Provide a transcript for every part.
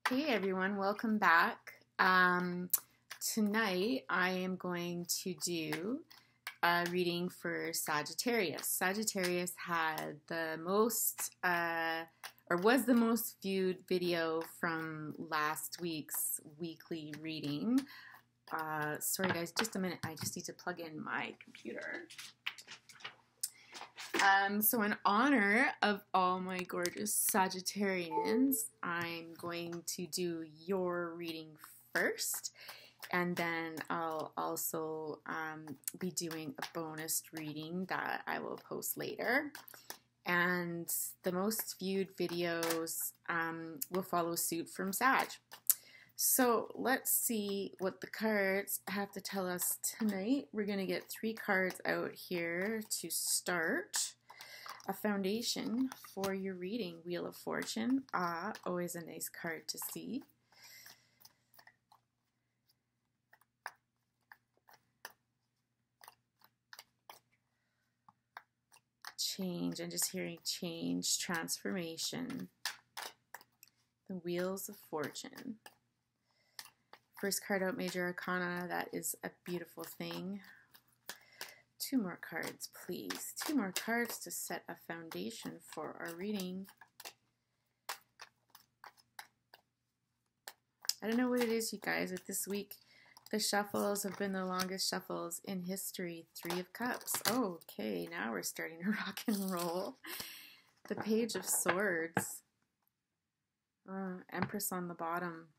Hey everyone, welcome back. Tonight I am going to do a reading for Sagittarius. Sagittarius had the most, or was the most viewed video from last week's weekly reading. Sorry guys, just a minute. I just need to plug in my computer. So in honor of all my gorgeous Sagittarians, I'm going to do your reading first, and then I'll also be doing a bonus reading that I will post later. And the most viewed videos will follow suit from Sag. So let's see what the cards have to tell us tonight. We're going to get 3 cards out here to start. A foundation for your reading. Wheel of Fortune. Always a nice card to see. Change. I'm just hearing change, transformation. The Wheels of Fortune. First card out, Major Arcana. That is a beautiful thing. 2 more cards, please. 2 more cards to set a foundation for our reading. I don't know what it is, you guys, but this week the shuffles have been the longest shuffles in history. 3 of Cups. Oh, okay, now we're starting to rock and roll. The Page of Swords. Empress on the bottom.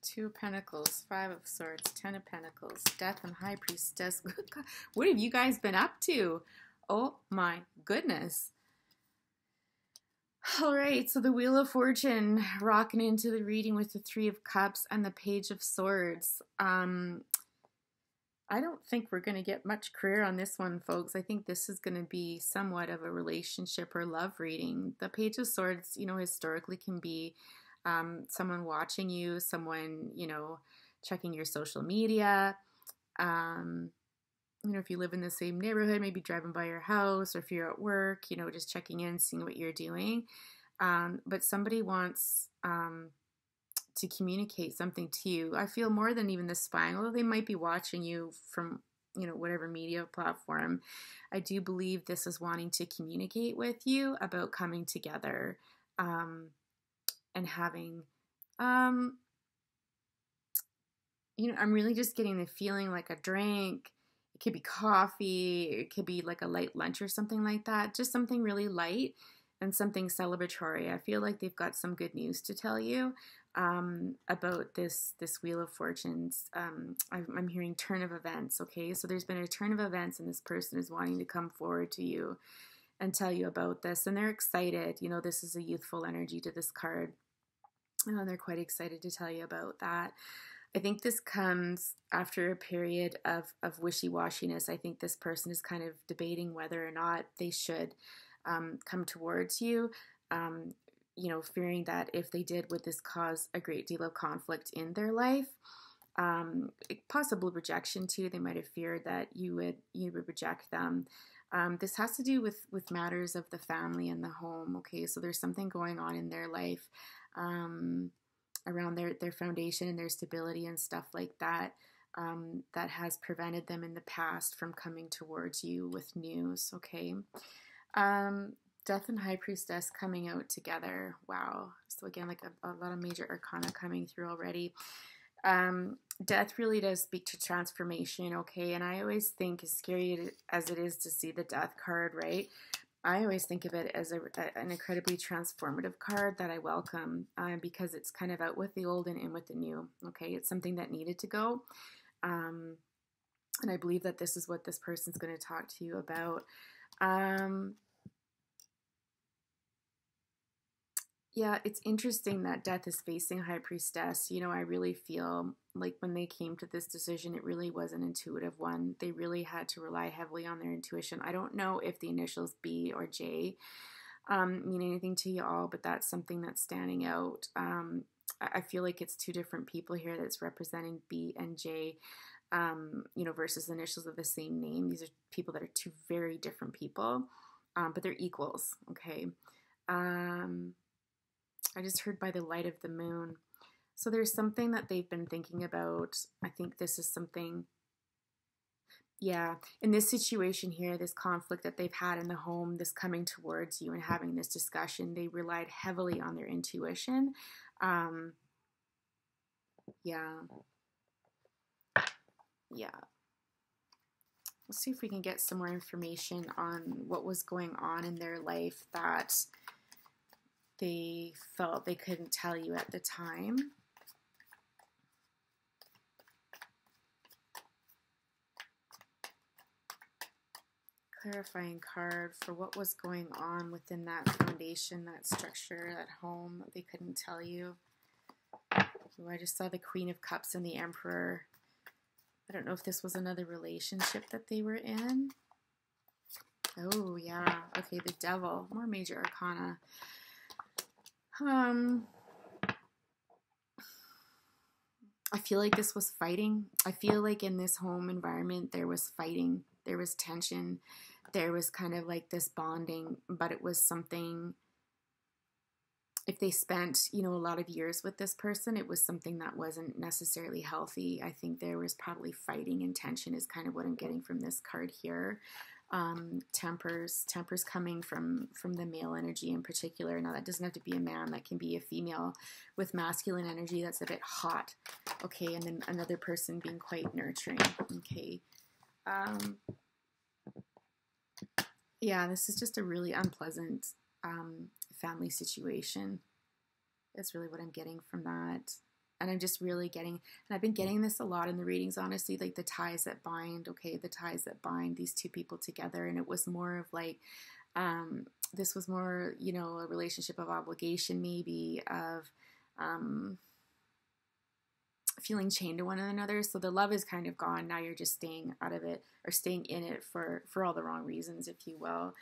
2 of Pentacles, 5 of Swords, 10 of Pentacles, Death and High Priestess. What have you guys been up to? Oh my goodness. All right, so the Wheel of Fortune rocking into the reading with the 3 of Cups and the Page of Swords. I don't think we're going to get much career on this one, folks. I think this is going to be somewhat of a relationship or love reading. The Page of Swords, you know, historically can be someone watching you, someone, you know, checking your social media. You know, if you live in the same neighborhood, maybe driving by your house, or if you're at work, you know, just checking in, seeing what you're doing. But somebody wants to communicate something to you. I feel more than even the spying, although they might be watching you from, you know, whatever media platform. I do believe this is wanting to communicate with you about coming together. And having, you know, I'm really just getting the feeling like a drink. It could be coffee. It could be like a light lunch or something like that. Just something really light and something celebratory. I feel like they've got some good news to tell you about this Wheel of Fortunes. I'm hearing turn of events, okay? So there's been a turn of events, and this person is wanting to come forward to you and tell you about this. And they're excited. You know, this is a youthful energy to this card. They're quite excited to tell you about that. I think this comes after a period of wishy-washiness. I think this person is kind of debating whether or not they should come towards you, you know, fearing that if they did, would this cause a great deal of conflict in their life? Possible rejection too. They might have feared that you would reject them. This has to do with matters of the family and the home, okay? So there's something going on in their life around their foundation and their stability and stuff like that, that has prevented them in the past from coming towards you with news, okay? Death and High Priestess coming out together. Wow. So again, like a lot of major arcana coming through already. Death really does speak to transformation, okay? And I always think, as scary as it is to see the Death card, right? I always think of it as an incredibly transformative card that I welcome, because it's kind of out with the old and in with the new, okay? It's something that needed to go. And I believe that this is what this person's going to talk to you about. Yeah, it's interesting that Death is facing High Priestess. You know, I really feel like when they came to this decision, it really was an intuitive one. They really had to rely heavily on their intuition. I don't know if the initials B or J mean anything to you all, but that's something that's standing out. I feel like it's 2 different people here that's representing B and J, you know, versus initials of the same name. These are people that are 2 very different people, but they're equals, okay? I just heard by the light of the moon. So there's something that they've been thinking about. I think this is something, yeah, in this situation here, this conflict that they've had in the home, this coming towards you and having this discussion, they relied heavily on their intuition. Um, yeah, yeah. Let's see if we can get some more information on what was going on in their life that they felt they couldn't tell you at the time. Clarifying card for what was going on within that foundation, that structure, that home that they couldn't tell you. Ooh, I just saw the Queen of Cups and the Emperor. I don't know if this was another relationship that they were in. Oh, yeah. Okay, the Devil. More major arcana. I feel like this was fighting. I feel like in this home environment, there was fighting. There was tension. There was kind of like this bonding, but it was something, if they spent, a lot of years with this person, it was something that wasn't necessarily healthy. I think there was probably fighting and tension is kind of what I'm getting from this card here. Tempers coming from the male energy in particular. Now that doesn't have to be a man, that can be a female with masculine energy that's a bit hot. Okay, and then another person being quite nurturing. Okay. Yeah, this is just a really unpleasant family situation. That's really what I'm getting from that. And I'm just really getting, and I've been getting this a lot in the readings, honestly, like the ties that bind, okay, the ties that bind these two people together. And it was more of like, this was more, a relationship of obligation, maybe, of feeling chained to one another. So the love is kind of gone. Now you're just staying out of it, or staying in it for all the wrong reasons, if you will.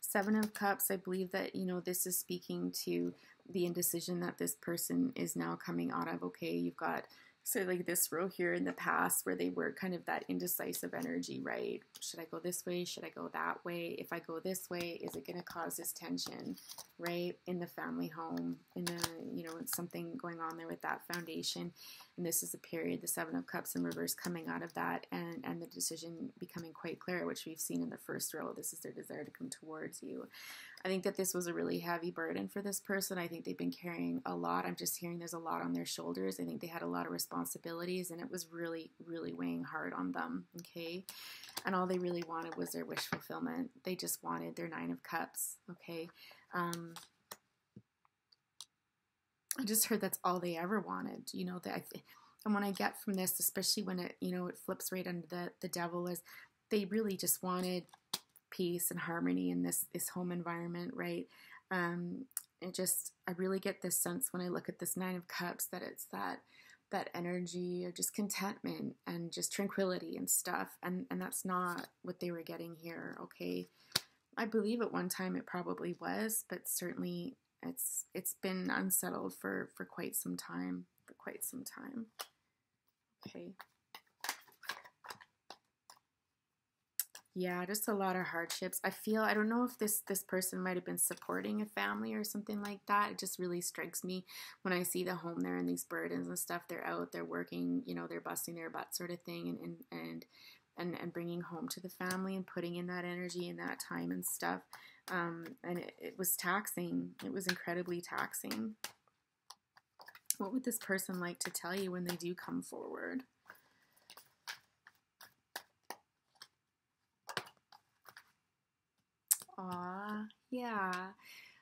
Seven of Cups, I believe that, this is speaking to the indecision that this person is now coming out of. Okay, you've got, so like this row here in the past where they were kind of that indecisive energy, right? Should I go this way? Should I go that way? If I go this way, is it going to cause this tension, right? In the family home, in the, something going on there with that foundation. And this is a period, the Seven of Cups in reverse, coming out of that, and the decision becoming quite clear, which we've seen in the first row. This is their desire to come towards you. I think that this was a really heavy burden for this person. I think they've been carrying a lot. I'm just hearing there's a lot on their shoulders. I think they had a lot of responsibilities, and it was really, really weighing hard on them, okay? And all they really wanted was their wish fulfillment. They just wanted their Nine of Cups, okay? I just heard that's all they ever wanted, and when I get from this, especially when it, it flips right under the Devil, is they really just wanted peace and harmony in this home environment, right? I really get this sense when I look at this Nine of Cups that it's that energy of just contentment and just tranquility and stuff, and that's not what they were getting here, okay? I believe at one time it probably was, but certainly it's been unsettled for quite some time, okay? Yeah, just a lot of hardships. I don't know if this person might have been supporting a family or something like that. It just really strikes me when I see the home there and these burdens and stuff. They're out, they're working, they're busting their butt sort of thing, and bringing home to the family and putting in that energy and that time and stuff. And it was taxing. It was incredibly taxing. What would this person like to tell you when they do come forward? Aw, yeah.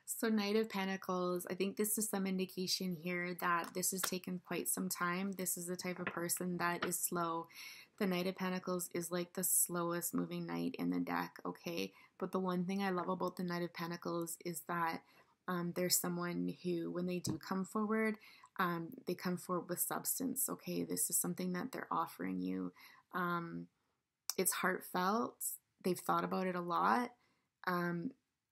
So Knight of Pentacles, I think this is some indication here that this has taken quite some time. This is the type of person that is slow. The Knight of Pentacles is like the slowest moving knight in the deck, okay? But the one thing I love about the Knight of Pentacles is that there's someone who, when they do come forward, they come forward with substance, okay? This is something that they're offering you. It's heartfelt. They've thought about it a lot.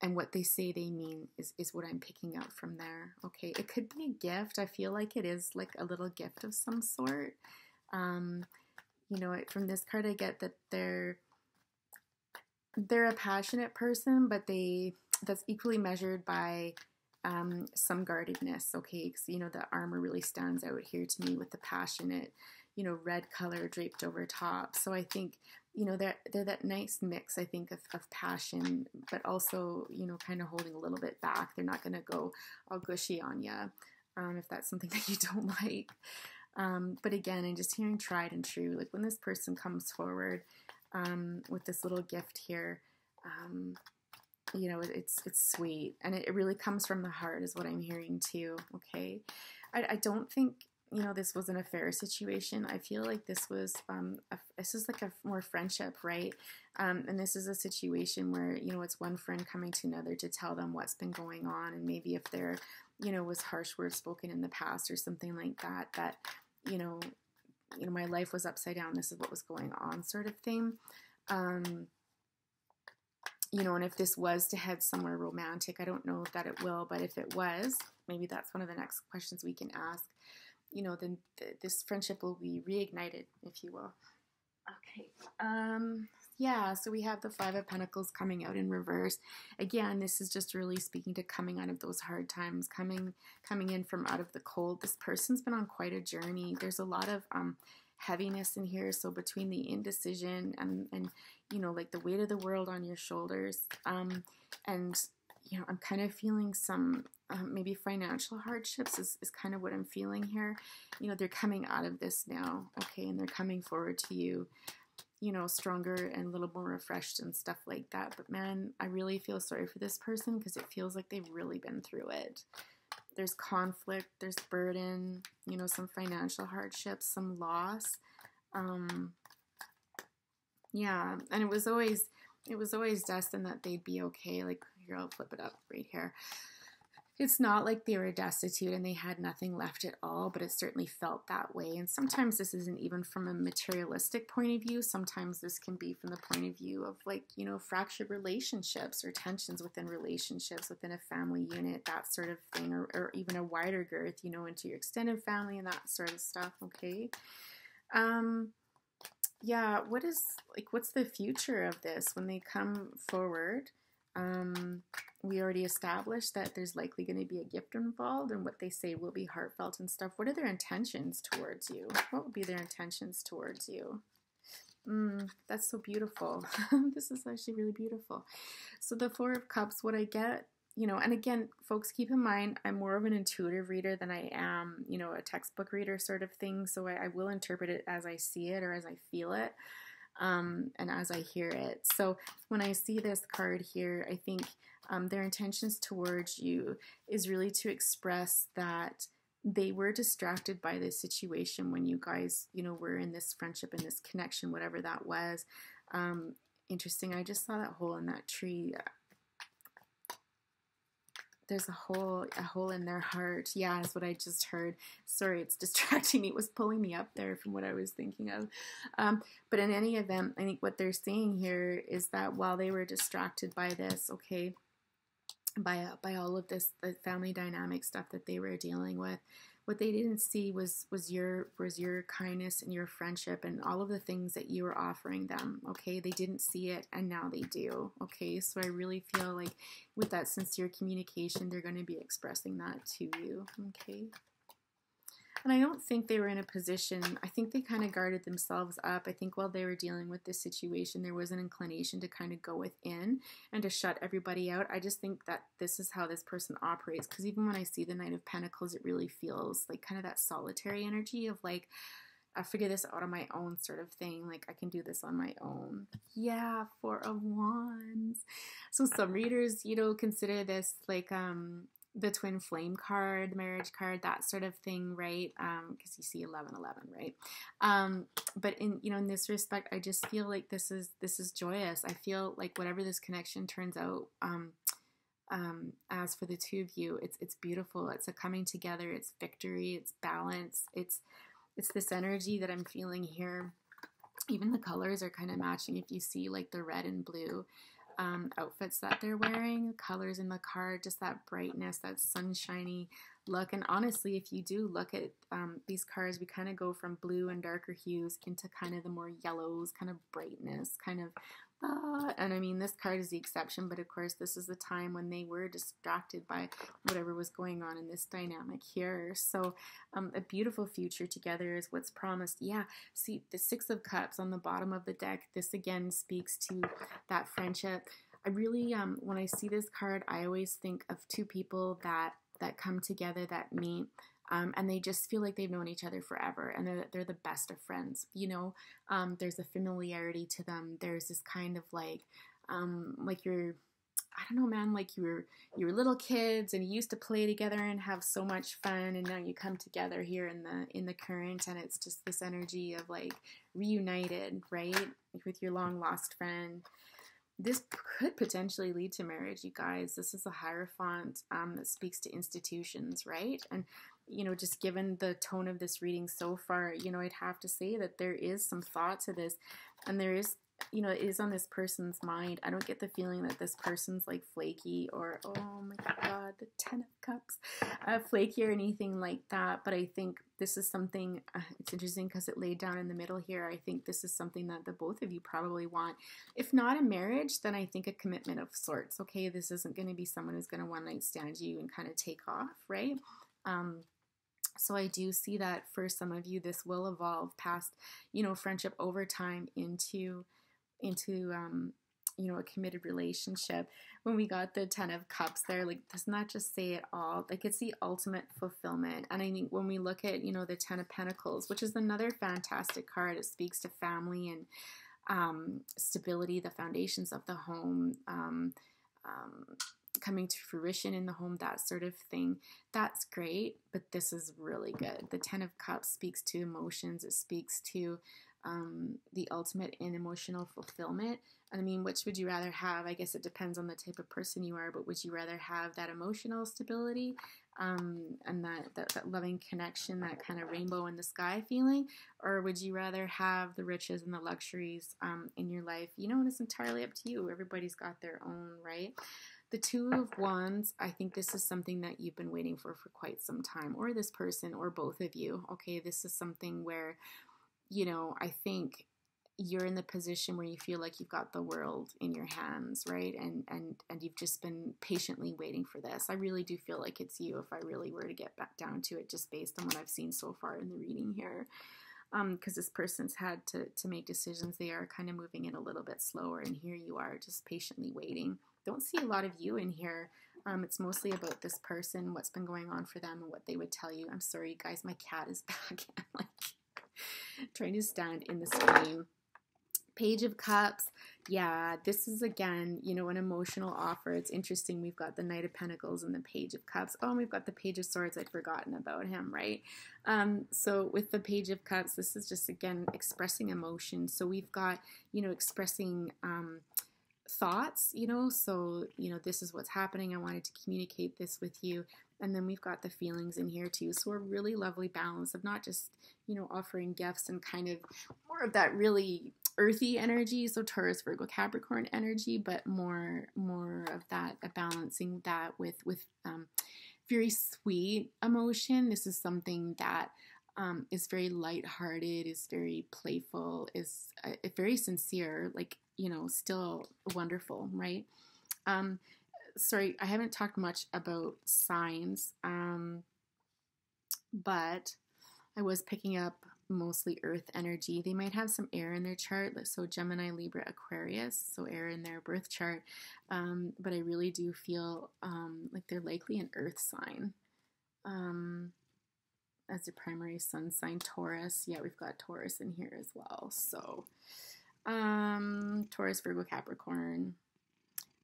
And what they say they mean is what I'm picking out from there. Okay, it could be a gift. I feel like it is like a little gift of some sort. From this card I get that they're a passionate person, but that's equally measured by some guardedness, okay? Because, you know, the armor really stands out here to me with the passionate, you know, red color draped over top. So I think, you know, they're that nice mix, I think, of passion, but also, you know, kind of holding a little bit back. They're not going to go all gushy on you, if that's something that you don't like. But again, I'm just hearing tried and true. Like when this person comes forward with this little gift here, you know, it's sweet, and it really comes from the heart is what I'm hearing too. Okay. I don't think, you know, this was an affair situation. I feel like this was, this is like a more friendship, right? And this is a situation where, you know, it's one friend coming to another to tell them what's been going on. And maybe if there, you know, was harsh words spoken in the past or something like that, that, you know, my life was upside down. This is what was going on, sort of thing. You know, and if this was to head somewhere romantic, I don't know that it will, but if it was, maybe that's one of the next questions we can ask. You know, then this friendship will be reignited, if you will. Okay. Yeah, so we have the Five of Pentacles coming out in reverse. Again, this is just really speaking to coming out of those hard times, coming in from out of the cold. This person's been on quite a journey. There's a lot of heaviness in here. So between the indecision and you know, like the weight of the world on your shoulders, and you know, I'm kind of feeling some maybe financial hardships is kind of what I'm feeling here. You know, they're coming out of this now, okay, and they're coming forward to you, you know, stronger and a little more refreshed and stuff like that. But man, I really feel sorry for this person because it feels like they've really been through it. There's conflict, there's burden, you know, some financial hardships, some loss. Yeah, and it was always destined that they'd be okay. Like here, I'll flip it up right here. It's not like they were destitute and they had nothing left at all, but it certainly felt that way. And sometimes this isn't even from a materialistic point of view. Sometimes this can be from the point of view of, like, you know, fractured relationships or tensions within relationships, within a family unit, that sort of thing, or even a wider girth, you know, into your extended family and that sort of stuff, okay? Yeah, what's the future of this when they come forward? We already established that there's likely going to be a gift involved, and what they say will be heartfelt and stuff. What are their intentions towards you? What would be their intentions towards you? That's so beautiful. This is actually really beautiful. So the Four of Cups, what I get, you know, and again, folks, keep in mind, I'm more of an intuitive reader than I am, you know, a textbook reader sort of thing. So I will interpret it as I see it or as I feel it. And as I hear it. So when I see this card here, I think their intentions towards you is really to express that they were distracted by this situation when you guys, you know, were in this friendship and this connection, whatever that was. Interesting. I just saw that hole in that tree. There's a hole in their heart. Yeah, is what I just heard. Sorry, it's distracting me. It was pulling me up there from what I was thinking of. But in any event, I think what they're saying here is that while they were distracted by this, okay, by all of this, the family dynamic stuff that they were dealing with, what they didn't see was your kindness and your friendship and all of the things that you were offering them, okay? They didn't see it, and now they do, okay? So I really feel like with that sincere communication, they're going to be expressing that to you, okay? And I don't think they were in a position, I think they kind of guarded themselves up. I think while they were dealing with this situation, there was an inclination to kind of go within and to shut everybody out. I just think that this is how this person operates, because even when I see the Knight of Pentacles, it really feels like kind of that solitary energy of like, I figure this out on my own sort of thing. Like I can do this on my own. Yeah, Four of Wands. So some readers, you know, consider this like, the twin flame card, marriage card, that sort of thing, right? Because you see 1111, right? But in, you know, in this respect, I just feel like this is joyous. I feel like whatever this connection turns out, as for the two of you, it's beautiful. It's a coming together. It's victory. It's balance. It's this energy that I'm feeling here. Even the colors are kind of matching. If you see like the red and blue outfits that they're wearing, colors in the card, just that brightness, that sunshiny look. And honestly, if you do look at these cards, we kind of go from blue and darker hues into kind of the more yellows, kind of brightness, kind of And I mean, this card is the exception, but of course, this is the time when they were distracted by whatever was going on in this dynamic here. So, a beautiful future together is what's promised. Yeah, see, the Six of Cups on the bottom of the deck, this again speaks to that friendship. I really, when I see this card, I always think of two people that come together, that meet. And they just feel like they've known each other forever, and they're the best of friends. You know, there's a familiarity to them. There's this kind of like you're, I don't know, man, like you were little kids and you used to play together and have so much fun, and now you come together here in the current, and it's just this energy of like reunited, right, with your long lost friend. This could potentially lead to marriage, you guys. This is a Hierophant that speaks to institutions, right? And, you know, just given the tone of this reading so far, you know, I'd have to say that there is some thought to this. And there is, you know, it is on this person's mind. I don't get the feeling that this person's like flaky or, oh my God, the Ten of Cups, flaky or anything like that. But I think this is something, it's interesting because it laid down in the middle here. I think this is something that the both of you probably want. If not a marriage, then I think a commitment of sorts. Okay, this isn't going to be someone who's going to one night stand you and kind of take off, right? So I do see that for some of you, this will evolve past, you know, friendship over time into you know, a committed relationship. When we got the Ten of Cups there, like, does not just say it all, like, it's the ultimate fulfillment. And I think when we look at, you know, the Ten of Pentacles, which is another fantastic card, it speaks to family and stability, the foundations of the home, coming to fruition in the home, that sort of thing. That's great, but this is really good. The Ten of Cups speaks to emotions. It speaks to the ultimate in emotional fulfillment. I mean, which would you rather have? I guess it depends on the type of person you are, but would you rather have that emotional stability and that loving connection, that kind of rainbow in the sky feeling? Or would you rather have the riches and the luxuries in your life? You know, and it's entirely up to you. Everybody's got their own, right? The Two of Wands, I think this is something that you've been waiting for quite some time, or this person, or both of you. Okay, this is something where, you know, I think you're in the position where you feel like you've got the world in your hands, right? And you've just been patiently waiting for this. I really do feel like it's you, if I really were to get back down to it, just based on what I've seen so far in the reading here. Because this person's had to make decisions. They are kind of moving it a little bit slower, and here you are just patiently waiting. Don't see a lot of you in here. It's mostly about this person, what's been going on for them, and what they would tell you. I'm sorry, you guys, my cat is back. I'm like trying to stand in the screen. Page of Cups. Yeah, this is, again, you know, an emotional offer. It's interesting. We've got the Knight of Pentacles and the Page of Cups. Oh, and we've got the Page of Swords. I'd forgotten about him, right? So with the Page of Cups, this is just, again, expressing emotion. So we've got, you know, expressing thoughts, you know, so, you know, this is what's happening. I wanted to communicate this with you. And then we've got the feelings in here too. So a really lovely balance of not just, you know, offering gifts and kind of more of that really earthy energy, so Taurus, Virgo, Capricorn energy, but more of that, balancing that with very sweet emotion. This is something that is very lighthearted, is very playful, is very sincere, like, you know, still wonderful, right? Sorry, I haven't talked much about signs, but I was picking up mostly earth energy. They might have some air in their chart, so Gemini, Libra, Aquarius, so air in their birth chart, but I really do feel like they're likely an earth sign as a primary sun sign. Taurus, yeah, we've got Taurus in here as well, so Taurus, Virgo, Capricorn.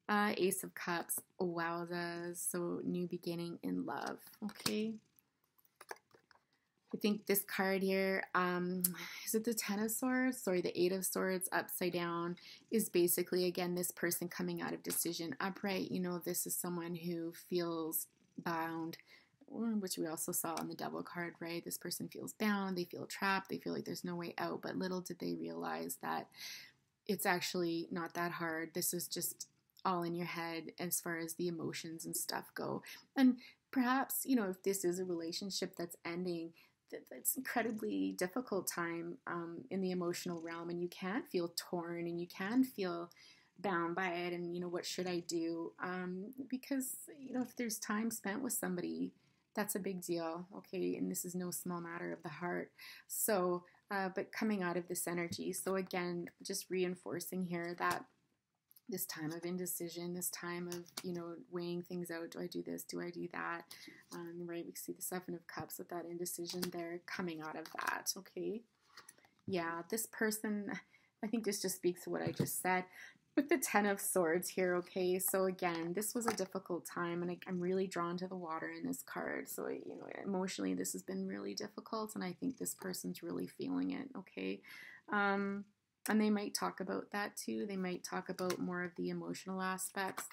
Ace of Cups, wowzas, so new beginning in love, okay? I think this card here, is it the Ten of Swords? Sorry, the Eight of Swords upside down is basically, again, this person coming out of decision upright. You know, this is someone who feels bound, which we also saw on the Devil card, right? This person feels bound, they feel trapped, they feel like there's no way out, but little did they realize that it's actually not that hard. This is just all in your head as far as the emotions and stuff go. And perhaps, you know, if this is a relationship that's ending, it's incredibly difficult time in the emotional realm, and you can feel torn and you can feel bound by it. And, what should I do? Because, if there's time spent with somebody, that's a big deal. Okay. And this is no small matter of the heart. So, but coming out of this energy. So again, just reinforcing here that this time of indecision, this time of, weighing things out. Do I do this? Do I do that? Right. We see the Seven of Cups with that indecision there coming out of that. Okay. Yeah. This person, I think this just speaks to what I just said with the Ten of Swords here. Okay. So again, this was a difficult time, and I'm really drawn to the water in this card. So, emotionally, this has been really difficult, and I think this person's really feeling it. Okay. And they might talk about that too. They might talk about more of the emotional aspects.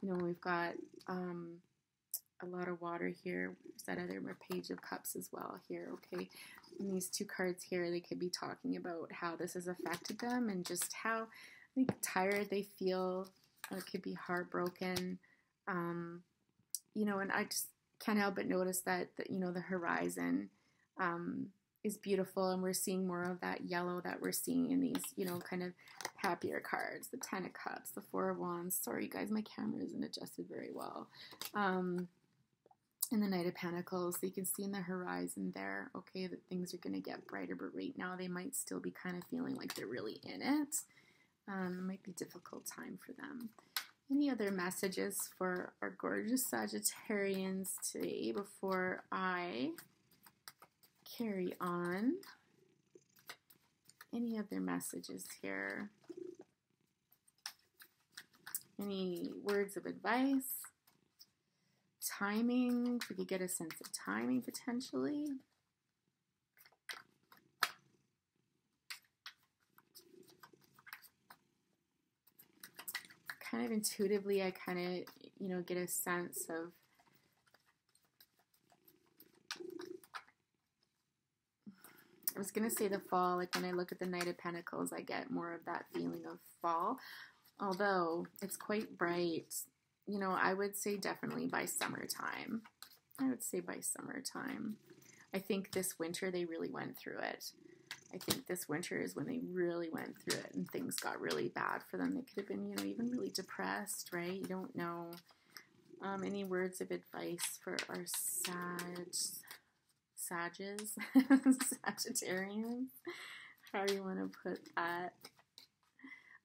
We've got a lot of water here. There's that other Page of Cups as well here, okay? And these two cards here, they could be talking about how this has affected them and just how, I think, tired they feel. It could be heartbroken. And I just can't help but notice that the horizon is beautiful, and we're seeing more of that yellow that we're seeing in these, kind of happier cards. The Ten of Cups, the Four of Wands. Sorry, guys, my camera isn't adjusted very well. And the Knight of Pentacles. So you can see in the horizon there, okay, that things are going to get brighter, but right now they might still be kind of feeling like they're really in it. It might be a difficult time for them. Any other messages for our gorgeous Sagittarians today before I carry on? Any other messages here? Any words of advice? Timing? We could get a sense of timing potentially. Kind of intuitively, I kind of, get a sense of I was going to say the fall. Like when I look at the Knight of Pentacles, I get more of that feeling of fall. Although it's quite bright, I would say definitely by summertime. I would say by summertime. I think this winter they really went through it. I think this winter is when they really went through it and things got really bad for them. They could have been, even really depressed, right? You don't know. Any words of advice for our Sages, Sagittarians, how do you want to put that?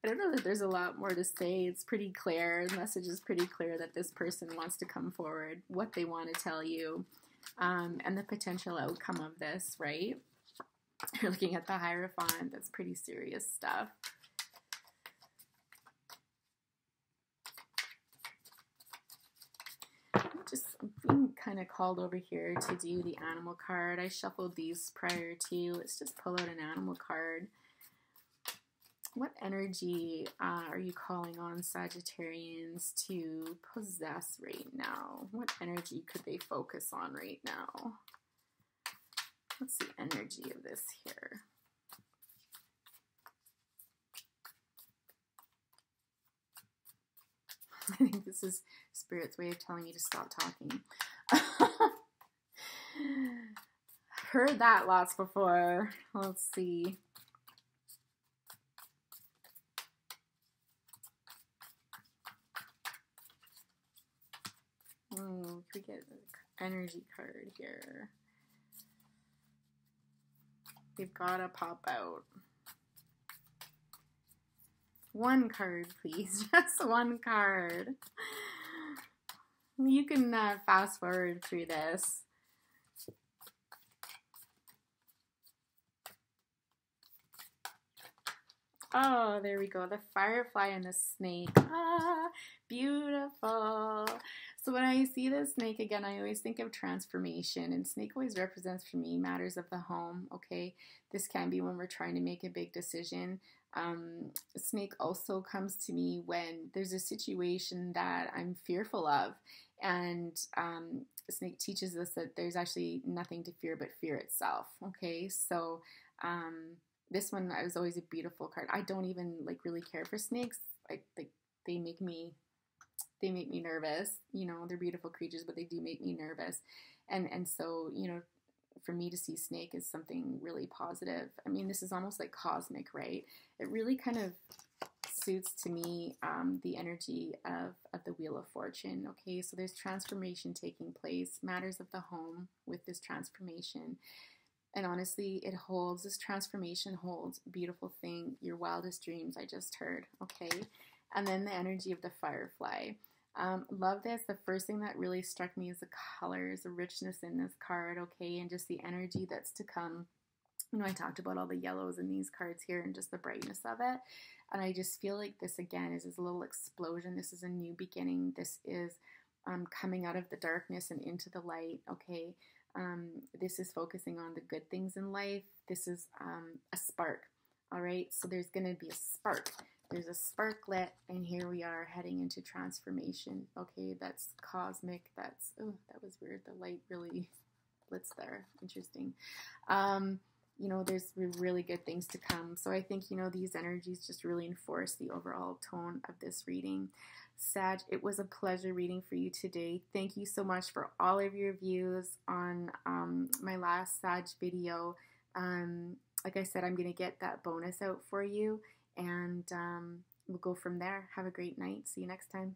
I don't know that there's a lot more to say. It's pretty clear. The message is pretty clear that this person wants to come forward, what they want to tell you, and the potential outcome of this, right? You're looking at the Hierophant. That's pretty serious stuff. I'm being kind of called over here to do the animal card. I shuffled these prior to. Let's just pull out an animal card. What energy are you calling on Sagittarians to possess right now? What energy could they focus on right now? What's the energy of this here? I think this is Spirit's way of telling me to stop talking. Heard that lots before. Let's see. Can we get an energy card here? They've got to pop out. One card, please. Just one card. You can fast forward through this. Oh, there we go. The firefly and the snake. Ah, beautiful. So when I see the snake again, I always think of transformation, and snake always represents for me matters of the home. Okay, this can be when we're trying to make a big decision. Snake also comes to me when there's a situation that I'm fearful of, and snake teaches us that there's actually nothing to fear but fear itself. Okay, so this one was always a beautiful card. I don't even really care for snakes. They make me nervous. They're beautiful creatures, but they do make me nervous. And so, for me to see snake is something really positive. I mean, this is almost like cosmic, right? It really kind of suits to me the energy of the Wheel of Fortune. Okay, so there's transformation taking place, matters of the home with this transformation. And honestly, this transformation holds a beautiful thing, your wildest dreams, I just heard. Okay, and then the energy of the firefly. Love this. The first thing that really struck me is the colors, the richness in this card, okay, and just the energy that's to come. You know, I talked about all the yellows in these cards here and just the brightness of it. And I just feel like this, again, is this little explosion. This is a new beginning. This is coming out of the darkness and into the light, okay? This is focusing on the good things in life. This is a spark, all right? So there's going to be a spark. There's a spark lit, and here we are heading into transformation, okay? That's cosmic. That's, oh, that was weird. The light really blitzed there. Interesting. You know, there's really good things to come. So I think, you know, these energies just really enforce the overall tone of this reading. Sag, it was a pleasure reading for you today. Thank you so much for all of your views on my last Sag video. Like I said, I'm going to get that bonus out for you, and we'll go from there. Have a great night. See you next time.